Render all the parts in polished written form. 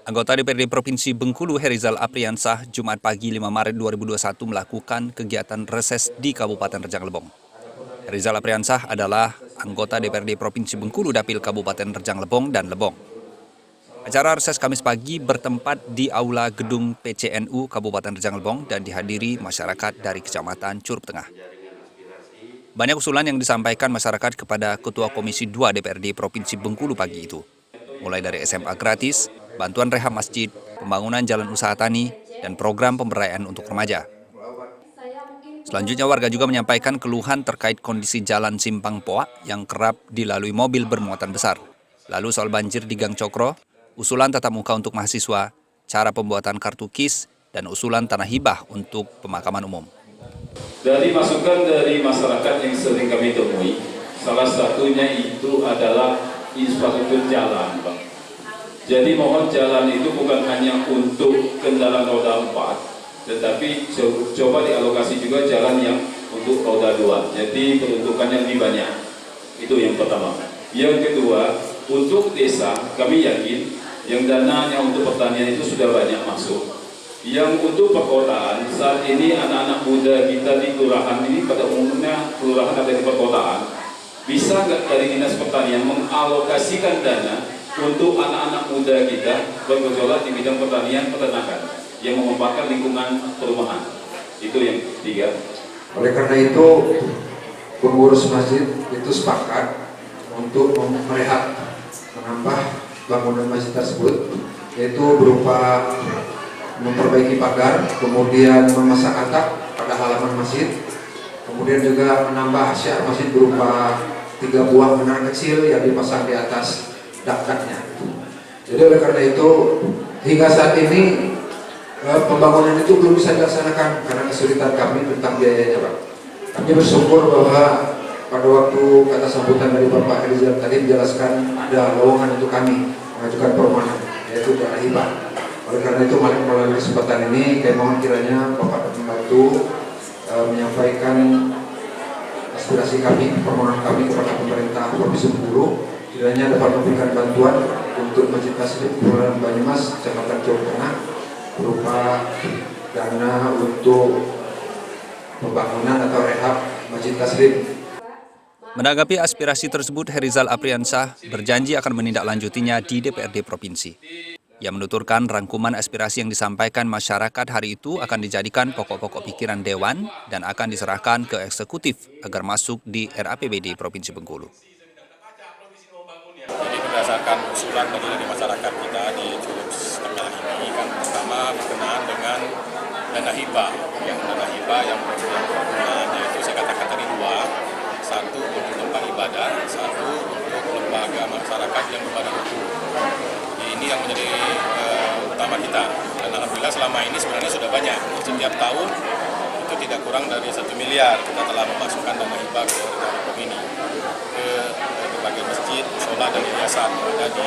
Anggota DPRD Provinsi Bengkulu Herizal Apriansah Jumat pagi 5 Maret 2021 melakukan kegiatan reses di Kabupaten Rejang Lebong. Herizal Apriansah adalah anggota DPRD Provinsi Bengkulu Dapil Kabupaten Rejang Lebong dan Lebong. Acara reses Kamis pagi bertempat di Aula Gedung PCNU Kabupaten Rejang Lebong dan dihadiri masyarakat dari Kecamatan Curup Tengah. Banyak usulan yang disampaikan masyarakat kepada Ketua Komisi 2 DPRD Provinsi Bengkulu pagi itu, mulai dari SMA gratis, bantuan rehab masjid, pembangunan jalan usaha tani, dan program pemberdayaan untuk remaja. Selanjutnya warga juga menyampaikan keluhan terkait kondisi jalan Simpang Poak yang kerap dilalui mobil bermuatan besar. Lalu soal banjir di Gang Cokro, usulan tatap muka untuk mahasiswa, cara pembuatan kartu KIS, dan usulan tanah hibah untuk pemakaman umum. Dari masukan dari masyarakat yang sering kami temui, salah satunya itu adalah infrastruktur jalan, Bang. Jadi mohon jalan itu bukan hanya untuk kendaraan roda 4, tetapi coba dialokasi juga jalan yang untuk roda 2. Jadi peruntukannya lebih banyak. Itu yang pertama. Yang kedua, untuk desa kami yakin yang dananya untuk pertanian itu sudah banyak masuk. Yang untuk perkotaan, saat ini anak-anak muda kita di kelurahan ini pada umumnya kelurahan ada di perkotaan, bisa nggak dari Dinas Pertanian mengalokasikan dana untuk anak-anak muda kita bergejolak di bidang pertanian peternakan yang memanfaatkan lingkungan perumahan. Itu yang ketiga. Oleh karena itu, pengurus masjid itu sepakat untuk menambah bangunan masjid tersebut, yaitu berupa memperbaiki pagar, kemudian memasang atap pada halaman masjid, kemudian juga menambah syiar masjid berupa 3 buah menara kecil yang dipasang di atas dakatnya. Jadi oleh karena itu hingga saat ini pembangunan itu belum bisa dilaksanakan karena kesulitan kami tentang biayanya, Pak. Kami bersyukur bahwa pada waktu kata sambutan dari Bapak Herizal tadi menjelaskan ada lowongan untuk kami mengajukan permohonan, yaitu tanah hibah. Oleh karena itu melalui kesempatan ini kami mohon kiranya Bapak membantu menyampaikan aspirasi kami, permohonan kami kepada pemerintah Provinsi Bengkulu, kiranya dapat memberikan bantuan untuk Masjid Tasrif Kelurahan Banyumas, Kecamatan Curup Tengah, berupa dana untuk pembangunan atau rehab Masjid Tasrif. Menanggapi aspirasi tersebut, Herizal Apriansah berjanji akan menindaklanjutinya di DPRD Provinsi. Ia menuturkan rangkuman aspirasi yang disampaikan masyarakat hari itu akan dijadikan pokok-pokok pikiran Dewan dan akan diserahkan ke eksekutif agar masuk di RAPBD Provinsi Bengkulu. Jadi berdasarkan usulan dari masyarakat kita di Curup Tengah ini kan pertama berkenaan dengan dana hibah. Yang dana hibah yang penggunaannya itu saya katakan tadi 2. Satu untuk tempat ibadah, satu untuk lembaga masyarakat yang berbadan hukum. Ini yang menjadi utama kita. Dan alhamdulillah selama ini sebenarnya sudah banyak. Setiap tahun itu tidak kurang dari 1 miliar kita telah memasukkan dana hibah ke Republik ini ke berbagai masjid, musola dan yayasan yang ada di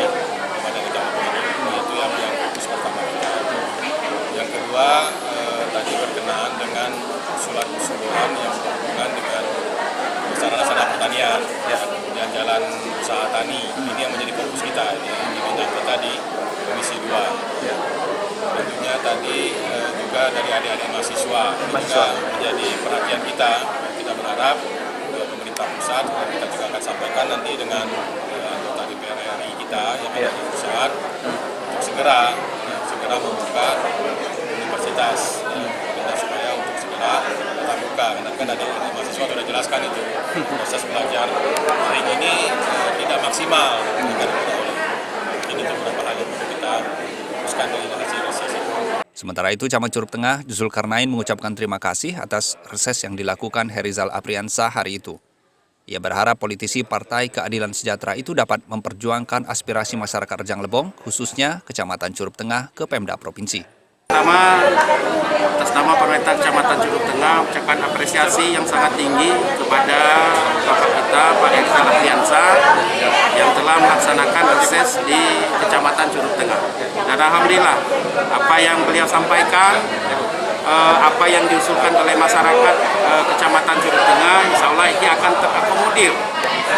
badan Republik ini. Itu yang fokus pertama kita. Yang kedua tadi berkenaan dengan usulan-usulan yang berhubungan dengan sarana-sarana pertanian, kemudian jalan usaha tani. Ini yang menjadi fokus kita di bidang kita di Komisi 2. Tentunya tadi juga dari adik-adik mahasiswa ini juga menjadi perhatian kita. Kita berharap pemerintah pusat, kita juga akan sampaikan nanti dengan anggota DPR RI kita yang ada di pusat untuk segera membuka universitas supaya untuk segera tatap muka. Karena kan adik-adik mahasiswa sudah jelaskan itu proses belajar hari ini tidak maksimal. Ini beberapa hal yang perlu kita fokuskan dari hasil reses. Sementara itu, Camat Curup Tengah, Zulkarnain mengucapkan terima kasih atas reses yang dilakukan Herizal Apriansah hari itu. Ia berharap politisi Partai Keadilan Sejahtera itu dapat memperjuangkan aspirasi masyarakat Rejang Lebong, khususnya Kecamatan Curup Tengah, ke Pemda Provinsi. Pertama, atas nama pemerintah Kecamatan Curup Tengah, ucapkan apresiasi yang sangat tinggi kepada Bapak kita, Pak Herizal Apriansah, yang telah melaksanakan reses di Kecamatan Curup Tengah. Dan alhamdulillah, apa yang beliau sampaikan, apa yang diusulkan oleh masyarakat Kecamatan Curup Tengah, insya Allah ini akan terakomodir.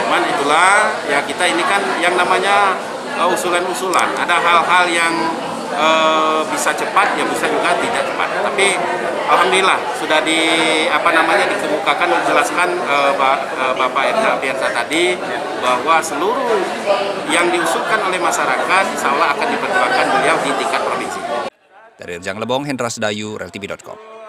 Cuman itulah, ya kita ini kan yang namanya usulan-usulan. Ada hal-hal yang bisa cepat, ya bisa juga tidak cepat. Tapi alhamdulillah sudah dikemukakan dan dijelaskan Bapak Eka Apriansa tadi bahwa seluruh yang diusulkan oleh masyarakat insya Allah akan diperjuangkan beliau di tingkat provinsi. Dari Rejang Lebong, Hendra Sedayu, reltv.com.